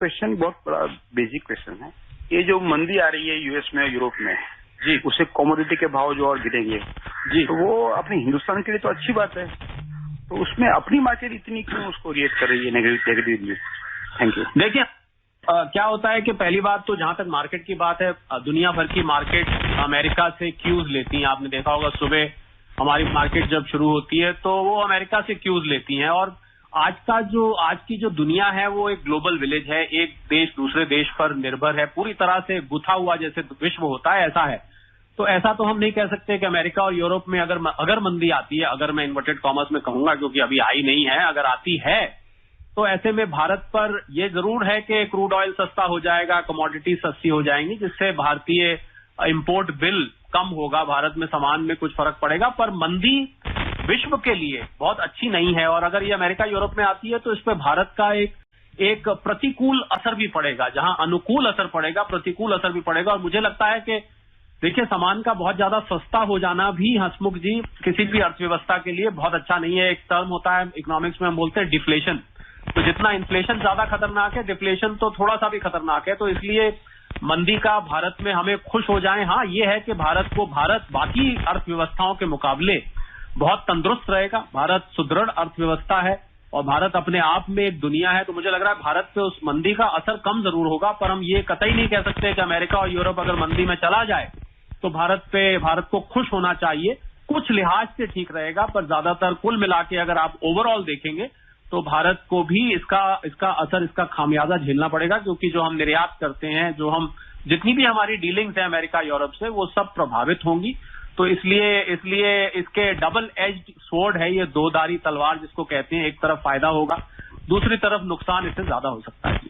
Question बहुत बड़ा basic question है। ये जो मंदी आ रही है यूएस में, यूरोप में जी, उससे कमोडिटी के भाव जो और गिरेंगे जी, तो वो अपने हिंदुस्तान के लिए तो अच्छी बात है, तो उसमें अपनी मार्केट इतनी क्यों उसको रिएक्ट कर रही है नेगेटिवली? Thank you. देखिए क्या होता है कि पहली बात तो जहां तक मार्केट की बात है, दुनिया भर की मार्केट अमेरिका से क्यूज लेती हैं। आपने देखा होगा सुबह हमारी मार्केट जब शुरू होती है तो वो अमेरिका से क्यूज लेती हैं। और आज की जो दुनिया है वो एक ग्लोबल विलेज है, एक देश दूसरे देश पर निर्भर है, पूरी तरह से गुथा हुआ जैसे विश्व होता है ऐसा है। तो ऐसा तो हम नहीं कह सकते कि अमेरिका और यूरोप में अगर मंदी आती है, अगर मैं इन्वर्टेड कॉमर्स में कहूंगा क्योंकि अभी आई नहीं है, अगर आती है तो ऐसे में भारत पर ये जरूर है कि क्रूड ऑयल सस्ता हो जाएगा, कमोडिटी सस्ती हो जाएंगी, जिससे भारतीय इंपोर्ट बिल कम होगा, भारत में सामान में कुछ फर्क पड़ेगा। पर मंदी विश्व के लिए बहुत अच्छी नहीं है और अगर ये अमेरिका यूरोप में आती है तो इस पर भारत का एक प्रतिकूल असर भी पड़ेगा। जहां अनुकूल असर पड़ेगा, प्रतिकूल असर भी पड़ेगा। और मुझे लगता है कि देखिए, सामान का बहुत ज्यादा सस्ता हो जाना भी हंसमुख जी किसी भी अर्थव्यवस्था के लिए बहुत अच्छा नहीं है। एक टर्म होता है इकोनॉमिक्स में, हम बोलते हैं डिफ्लेशन। तो जितना इन्फ्लेशन ज्यादा खतरनाक है, डिफ्लेशन तो थोड़ा सा भी खतरनाक है। तो इसलिए मंदी का भारत में हमें खुश हो जाएं। हाँ, ये है कि भारत बाकी अर्थव्यवस्थाओं के मुकाबले बहुत तंदुरुस्त रहेगा। भारत सुदृढ़ अर्थव्यवस्था है और भारत अपने आप में एक दुनिया है। तो मुझे लग रहा है भारत पे उस मंदी का असर कम जरूर होगा, पर हम ये कतई नहीं कह सकते कि अमेरिका और यूरोप अगर मंदी में चला जाए तो भारत को खुश होना चाहिए। कुछ लिहाज से ठीक रहेगा, पर ज्यादातर कुल मिला के अगर आप ओवरऑल देखेंगे तो भारत को भी इसका असर, इसका खामियाजा झेलना पड़ेगा, क्योंकि जो हम निर्यात करते हैं, जितनी भी हमारी डीलिंग्स है अमेरिका यूरोप से, वो सब प्रभावित होंगी। तो इसलिए इसके डबल एज्ड स्वॉर्ड है, ये दो धारी तलवार जिसको कहते हैं। एक तरफ फायदा होगा, दूसरी तरफ नुकसान इससे ज्यादा हो सकता है।